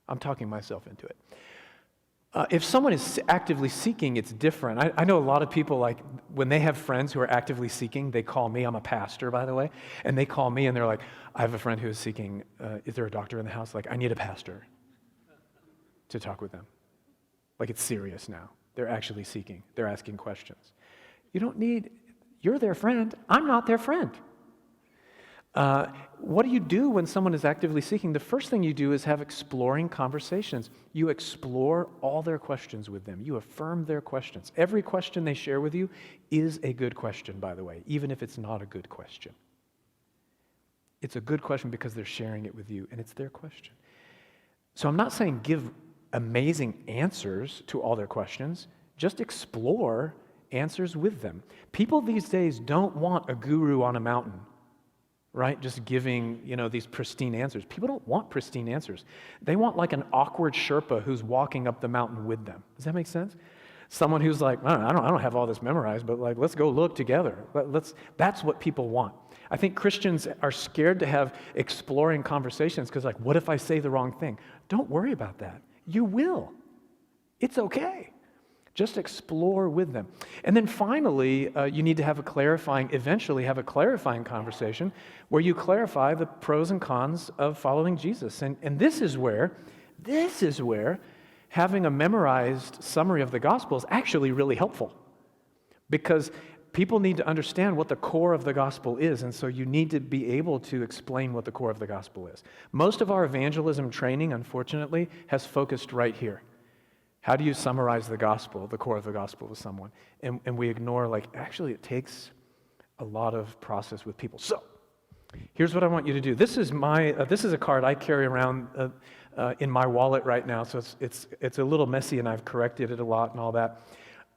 I'm talking myself into it. If someone is actively seeking, it's different. I know a lot of people, like, when they have friends who are actively seeking, they call me. I'm a pastor, by the way. And they call me and they're like, I have a friend who is seeking. Is there a doctor in the house? Like, I need a pastor to talk with them. Like, it's serious now. They're actually seeking. They're asking questions. You're their friend. I'm not their friend. What do you do when someone is actively seeking? The first thing you do is have exploring conversations. You explore all their questions with them. You affirm their questions. Every question they share with you is a good question, by the way, even if it's not a good question. It's a good question because they're sharing it with you, and it's their question. So I'm not saying give amazing answers to all their questions. Just explore answers with them. People these days don't want a guru on a mountain, right? Just giving, these pristine answers. People don't want pristine answers. They want like an awkward Sherpa who's walking up the mountain with them. Does that make sense? Someone who's like, I don't have all this memorized, but like, let's go look together. That's what people want. I think Christians are scared to have exploring conversations because, like, what if I say the wrong thing? Don't worry about that. You will. It's okay. Just explore with them. And then finally, you need to eventually have a clarifying conversation where you clarify the pros and cons of following Jesus. And this is where having a memorized summary of the gospel is actually really helpful, because people need to understand what the core of the gospel is, and so you need to be able to explain what the core of the gospel is. Most of our evangelism training, unfortunately, has focused right here. How do you summarize the gospel, the core of the gospel with someone? And we ignore, actually it takes a lot of process with people. So, here's what I want you to do. This is a card I carry around in my wallet right now, so it's a little messy, and I've corrected it a lot and all that.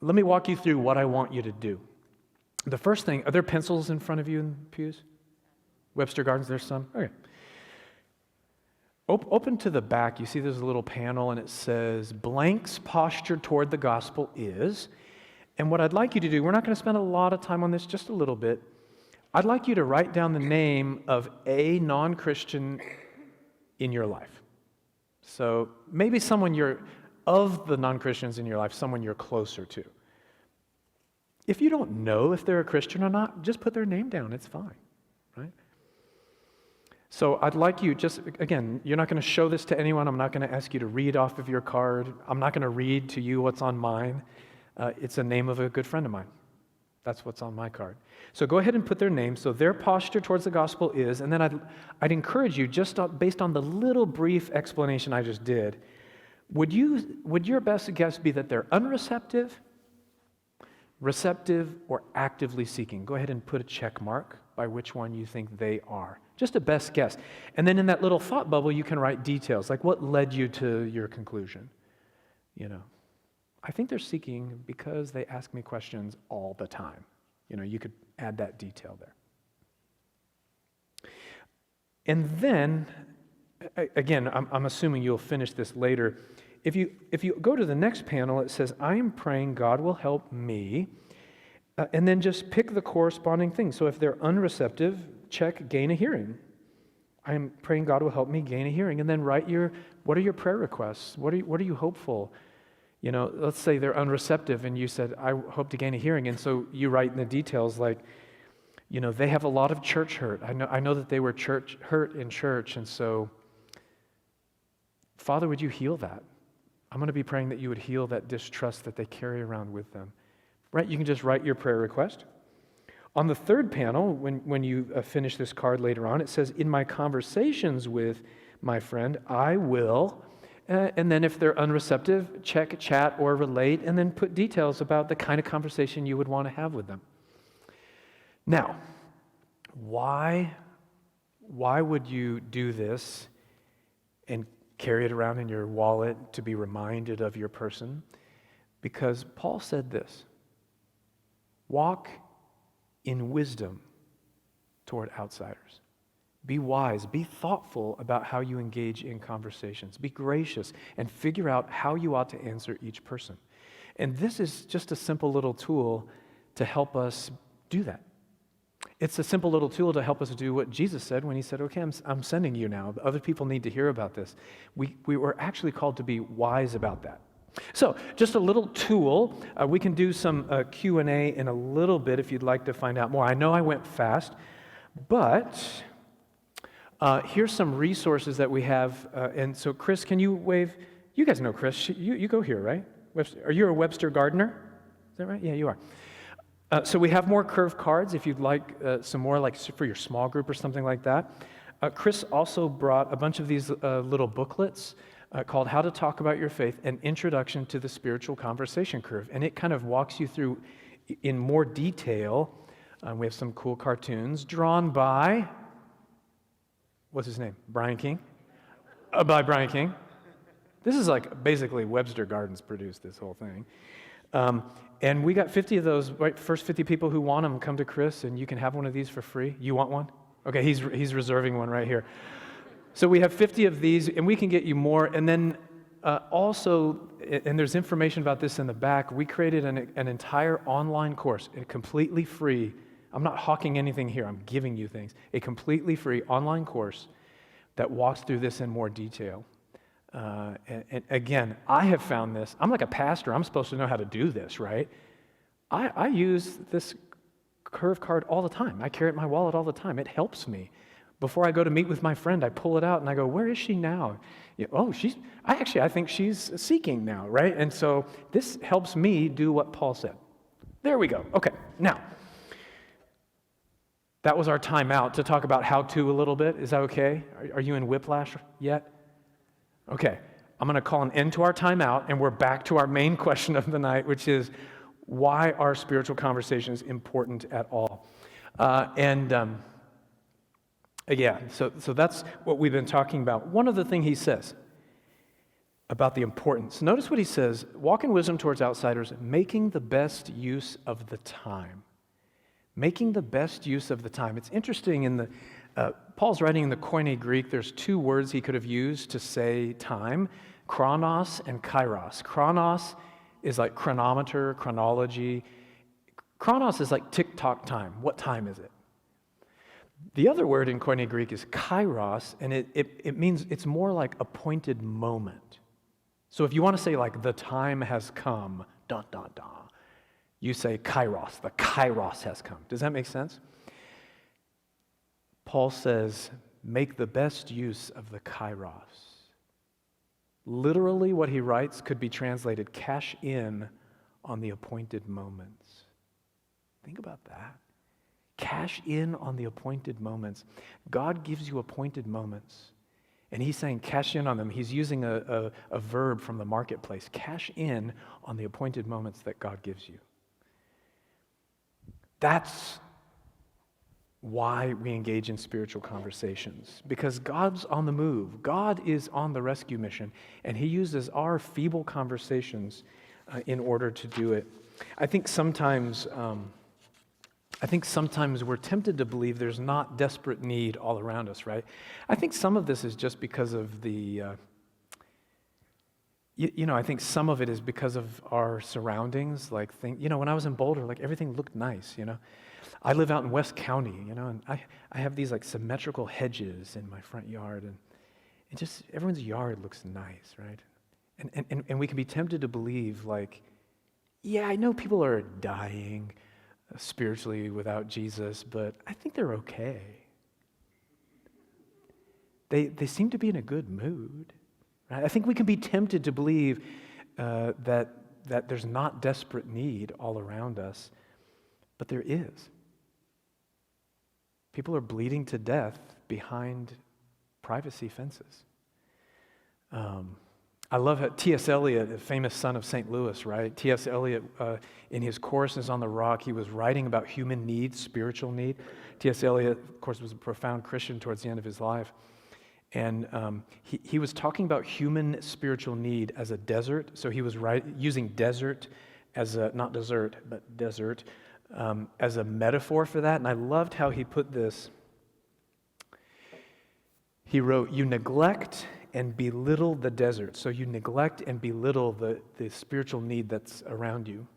Let me walk you through what I want you to do. The first thing, are there pencils in front of you in the pews? Webster Gardens, there's some? Okay. Open to the back, you see there's a little panel, and it says, Blank's posture toward the gospel is, and what I'd like you to do, we're not going to spend a lot of time on this, just a little bit. I'd like you to write down the name of a non-Christian in your life. So maybe of the non-Christians in your life, someone you're closer to. If you don't know if they're a Christian or not, just put their name down, it's fine, right? So I'd like you again, you're not going to show this to anyone. I'm not going to ask you to read off of your card. I'm not going to read to you what's on mine. It's a name of a good friend of mine. That's what's on my card. So go ahead and put their name. So their posture towards the gospel is, and then I'd encourage you, based on the little brief explanation I just did, would your best guess be that they're unreceptive, receptive, or actively seeking? Go ahead and put a check mark by which one you think they are. Just a best guess. And then in that little thought bubble, you can write details, like what led you to your conclusion. I think they're seeking because they ask me questions all the time. You could add that detail there. And then, again, I'm assuming you'll finish this later. If you go to the next panel, it says, I am praying God will help me. And then just pick the corresponding thing. So if they're unreceptive, check gain a hearing. I am praying God will help me gain a hearing. And then write what are your prayer requests? What are you hopeful? Let's say they're unreceptive and you said, I hope to gain a hearing. And so you write in the details they have a lot of church hurt. I know that they were hurt in church. And so, Father, would you heal that? I'm going to be praying that you would heal that distrust that they carry around with them. Right? You can just write your prayer request. On the third panel, when you finish this card later on, it says, in my conversations with my friend, I will, and then if they're unreceptive, check chat or relate, and then put details about the kind of conversation you would want to have with them. Now, why would you do this and carry it around in your wallet to be reminded of your person? Because Paul said this, walk in wisdom toward outsiders. Be wise, be thoughtful about how you engage in conversations. Be gracious and figure out how you ought to answer each person. And this is just a simple little tool to help us do that. It's a simple little tool to help us do what Jesus said when he said, okay, I'm sending you now. Other people need to hear about this. We were actually called to be wise about that. So, just a little tool. We can do some Q&A in a little bit if you'd like to find out more. I know I went fast, but here's some resources that we have. And so, Chris, can you wave? You guys know Chris. You go here, right? Are you a Webster Gardener? Is that right? Yeah, you are. So we have more curved cards if you'd like some more, like for your small group or something like that. Chris also brought a bunch of these little booklets called How to Talk About Your Faith, an Introduction to the Spiritual Conversation Curve. And it kind of walks you through in more detail. We have some cool cartoons drawn by, what's his name? Brian King? By Brian King. This is like basically Webster Gardens produced this whole thing. And we got 50 of those, right? First 50 people who want them come to Chris, and you can have one of these for free. You want one? Okay, he's reserving one right here. So we have 50 of these, and we can get you more. And then also, and there's information about this in the back, we created an entire online course, completely free. I'm not hawking anything here. I'm giving you things. A completely free online course that walks through this in more detail. And again, I have found this. I'm like a pastor. I'm supposed to know how to do this, right? I use this curve card all the time. I carry it in my wallet all the time. It helps me. Before I go to meet with my friend, I pull it out and I go, where is she now? I think she's seeking now, right? And so this helps me do what Paul said. There we go. Okay, now, that was our time out to talk about how to a little bit. Is that okay? Are you in whiplash yet? Okay. I'm going to call an end to our timeout, and we're back to our main question of the night, which is, why are spiritual conversations important at all? So that's what we've been talking about. One of the things he says about the importance, notice what he says, walk in wisdom towards outsiders, making the best use of the time. Making the best use of the time. It's interesting in the, Paul's writing in the Koine Greek, there's two words he could have used to say time, chronos and kairos. Chronos is like chronometer, chronology. Chronos is like tick-tock time. What time is it? The other word in Koine Greek is kairos, and it means it's more like appointed moment. So if you want to say like the time has come, dun, dun, dun, you say kairos, the kairos has come. Does that make sense? Paul says, make the best use of the kairos. Literally what he writes could be translated, cash in on the appointed moments. Think about that. Cash in on the appointed moments. God gives you appointed moments. And he's saying cash in on them. He's using a verb from the marketplace. Cash in on the appointed moments that God gives you. That's why we engage in spiritual conversations. Because God's on the move. God is on the rescue mission. And he uses our feeble conversations in order to do it. I think sometimes we're tempted to believe there's not desperate need all around us, right? I think some of this is just because of the, I think some of it is because of our surroundings. Like, when I was in Boulder, like everything looked nice, I live out in West County, and I have these like symmetrical hedges in my front yard, and it just, everyone's yard looks nice, right? And we can be tempted to believe like, yeah, I know people are dying spiritually without Jesus, but I think they're okay. They seem to be in a good mood. Right? I think we can be tempted to believe that there's not desperate need all around us, but there is. People are bleeding to death behind privacy fences. I love how T.S. Eliot, the famous son of St. Louis, right? T.S. Eliot, in his Courses on the Rock, he was writing about human need, spiritual need. T.S. Eliot, of course, was a profound Christian towards the end of his life. And he was talking about human spiritual need as a desert. So he was using desert as a, not dessert, but desert, as a metaphor for that. And I loved how he put this. He wrote, you neglect and belittle the desert. So you neglect and belittle the spiritual need that's around you.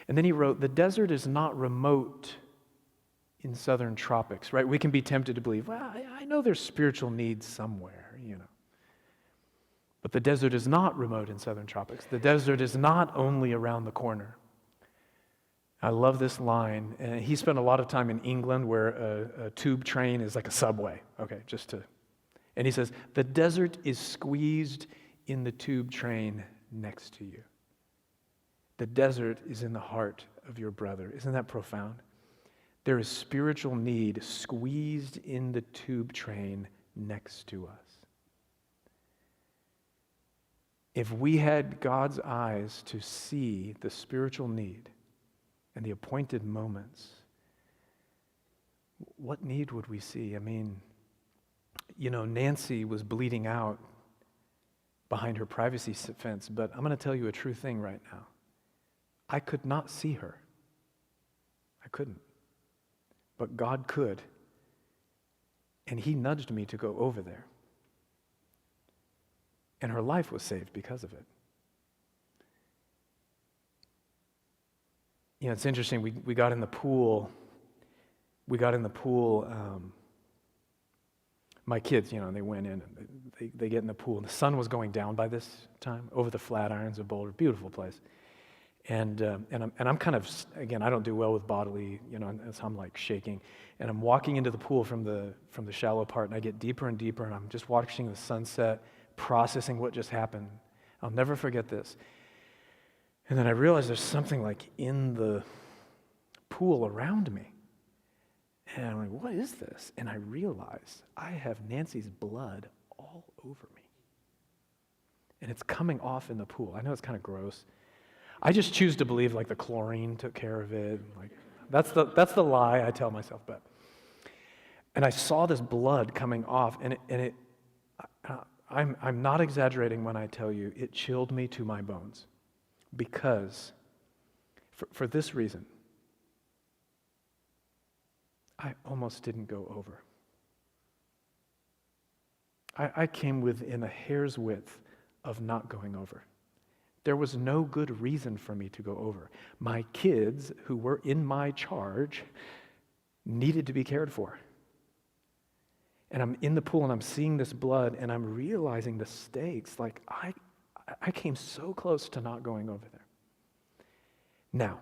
And then he wrote, the desert is not remote in southern tropics, right? We can be tempted to believe, well, I know there's spiritual needs somewhere, But the desert is not remote in southern tropics. The desert is not only around the corner. I love this line. And he spent a lot of time in England where a tube train is like a subway. Okay, and he says, the desert is squeezed in the tube train next to you. The desert is in the heart of your brother. Isn't that profound? There is spiritual need squeezed in the tube train next to us. If we had God's eyes to see the spiritual need and the appointed moments, what need would we see? I mean, Nancy was bleeding out behind her privacy fence, but I'm going to tell you a true thing right now. I could not see her. I couldn't. But God could. And he nudged me to go over there. And her life was saved because of it. It's interesting. We got in the pool. My kids, they went in and they get in the pool. And the sun was going down by this time over the Flatirons of Boulder. Beautiful place. And I'm kind of, again, I don't do well with bodily, as I'm like shaking. And I'm walking into the pool from the shallow part, and I get deeper and deeper, and I'm just watching the sunset, processing what just happened. I'll never forget this. And then I realize there's something like in the pool around me. And I'm like, what is this? And I realize I have Nancy's blood all over me. and it's coming off in the pool. I know it's kind of gross. I just choose to believe like the chlorine took care of it. Like that's the lie I tell myself. And I saw this blood coming off, I'm not exaggerating when I tell you it chilled me to my bones, because for this reason, I almost didn't go over. I came within a hair's width of not going over. There was no good reason for me to go over. My kids, who were in my charge, needed to be cared for. And I'm in the pool and I'm seeing this blood and I'm realizing the stakes. Like, I came so close to not going over there. Now,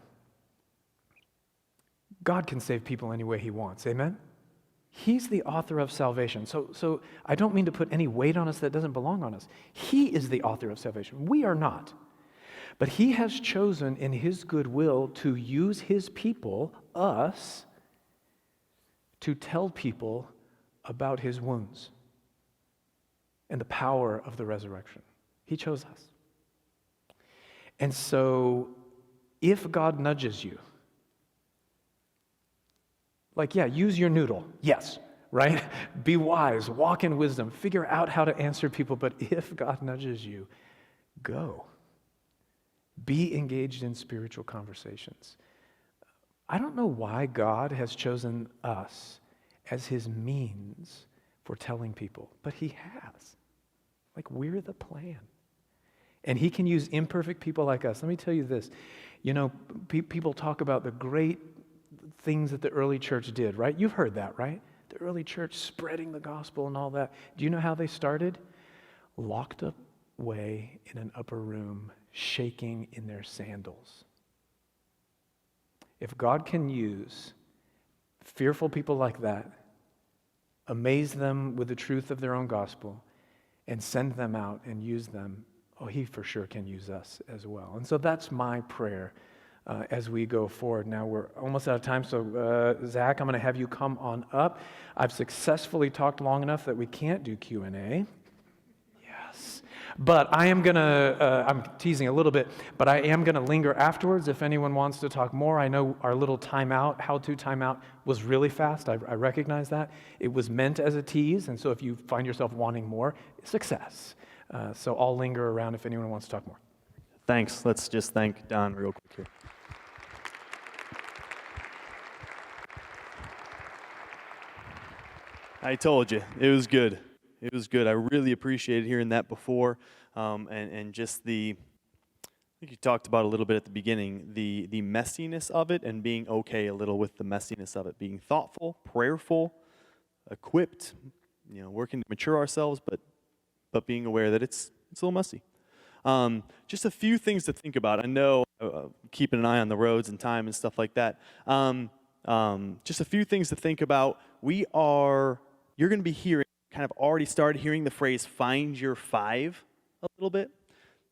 God can save people any way he wants, amen? He's the author of salvation. So I don't mean to put any weight on us that doesn't belong on us. He is the author of salvation. We are not. But he has chosen in his goodwill to use his people, us, to tell people about his wounds and the power of the resurrection. He chose us. And so if God nudges you, like, yeah, use your noodle. Yes, right? Be wise, walk in wisdom, figure out how to answer people. But if God nudges you, go. Be engaged in spiritual conversations. I don't know why God has chosen us as his means for telling people, but he has. Like, we're the plan. And he can use imperfect people like us. Let me tell you this. You know, people talk about the great things that the early church did, right? You've heard that, right? The early church spreading the gospel and all that. Do you know how they started? Locked away in an upper room, shaking in their sandals. If God can use fearful people like that, amaze them with the truth of their own gospel, and send them out and use them, oh, he for sure can use us as well. And so that's my prayer as we go forward. Now we're almost out of time, so Zach, I'm going to have you come on up. I've successfully talked long enough that we can't do Q&A. Yes. But I am going to, I'm teasing a little bit, but I am going to linger afterwards if anyone wants to talk more. I know our little timeout, how-to timeout, was really fast. I recognize that. It was meant as a tease, and so if you find yourself wanting more, success. So I'll linger around if anyone wants to talk more. Thanks. Let's just thank Don real quick here. I told you, it was good. It was good. I really appreciated hearing that before, and just I think you talked about a little bit at the beginning, the messiness of it and being okay a little with the messiness of it, being thoughtful, prayerful, equipped, working to mature ourselves, but being aware that it's a little messy. Just a few things to think about. I know keeping an eye on the roads and time and stuff like that. Just a few things to think about. You're going to be hearing, kind of already started hearing the phrase "find your five" a little bit.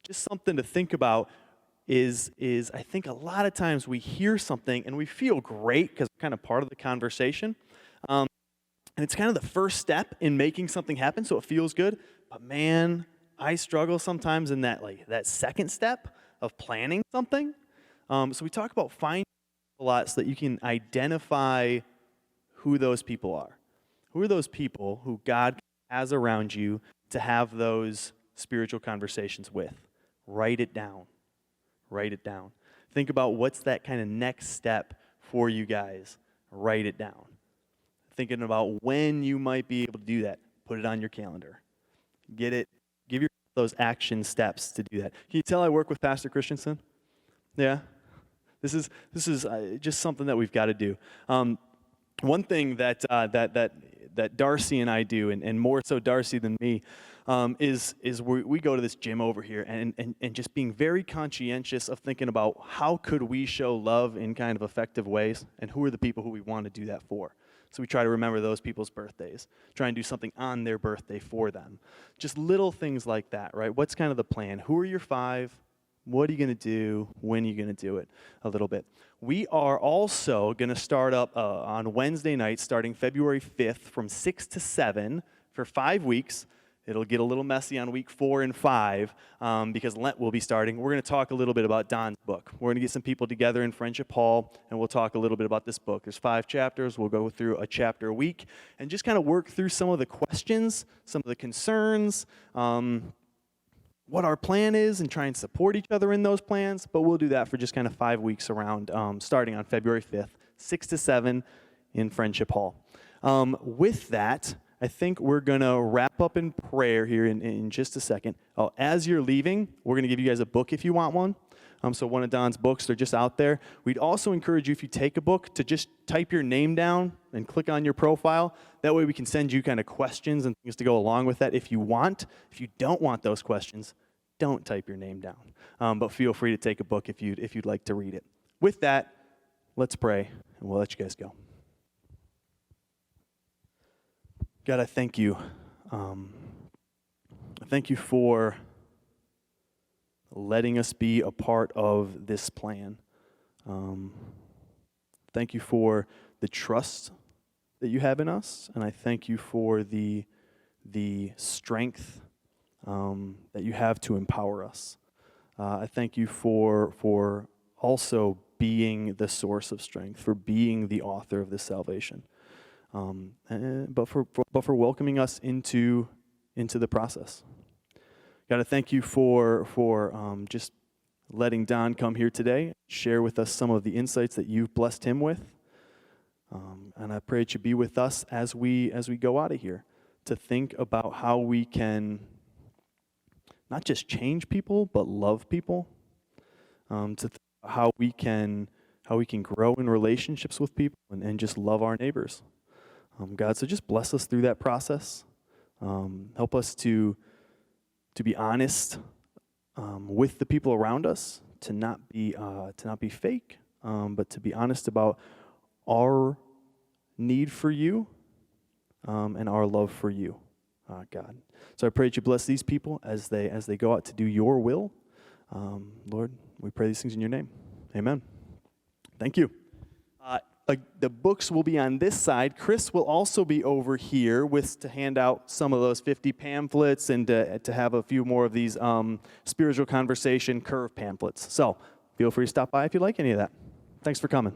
Just something to think about is I think a lot of times we hear something and we feel great because we're kind of part of the conversation. And it's kind of the first step in making something happen, so it feels good. But man, I struggle sometimes in that second step of planning something. So we talk about finding a lot so that you can identify who those people are. Who are those people who God has around you to have those spiritual conversations with? Write it down. Write it down. Think about what's that kind of next step for you guys. Write it down. Thinking about when you might be able to do that. Put it on your calendar. Get it. Give yourself those action steps to do that. Can you tell I work with Pastor Christensen? Yeah? This is just something that we've got to do. One thing that Darcy and I do, and more so Darcy than me, is we go to this gym over here and just being very conscientious of thinking about how could we show love in kind of effective ways, and who are the people who we want to do that for. So we try to remember those people's birthdays, try and do something on their birthday for them. Just little things like that, right? What's kind of the plan? Who are your five? What are you going to do? When are you going to do it? A little bit. We are also going to start up on Wednesday night, starting February 5th from 6 to 7 for 5 weeks. It'll get a little messy on week 4 and 5 because Lent will be starting. We're going to talk a little bit about Don's book. We're going to get some people together in Friendship Hall, and we'll talk a little bit about this book. There's 5 chapters. We'll go through a chapter a week and just kind of work through some of the questions, some of the concerns, what our plan is, and try and support each other in those plans. But we'll do that for just kind of 5 weeks around, starting on February 5th, 6 to 7 in Friendship Hall. With that, I think we're going to wrap up in prayer here in just a second. As you're leaving, we're going to give you guys a book if you want one. So one of Don's books, they're just out there. We'd also encourage you, if you take a book, to just type your name down and click on your profile. That way we can send you kind of questions and things to go along with that if you want. If you don't want those questions, don't type your name down. But feel free to take a book if you'd like to read it. With that, let's pray, and we'll let you guys go. God, I thank you. I thank you for letting us be a part of this plan. Thank you for the trust that you have in us, and I thank you for the strength that you have to empower us. I thank you for also being the source of strength, for being the author of this salvation. But for welcoming us into the process. God, I thank you for just letting Don come here today, share with us some of the insights that you've blessed him with. And I pray that you be with us as we go out of here, to think about how we can not just change people, but love people. To think about how we can grow in relationships with people and just love our neighbors. God, so just bless us through that process. Help us to be honest with the people around us, to not be fake, but to be honest about our need for you and our love for you, God. So I pray that you bless these people as they go out to do your will. Lord, we pray these things in your name. Amen. Thank you. The books will be on this side. Chris will also be over here to hand out some of those 50 pamphlets and to have a few more of these spiritual conversation curve pamphlets. So feel free to stop by if you like any of that. Thanks for coming.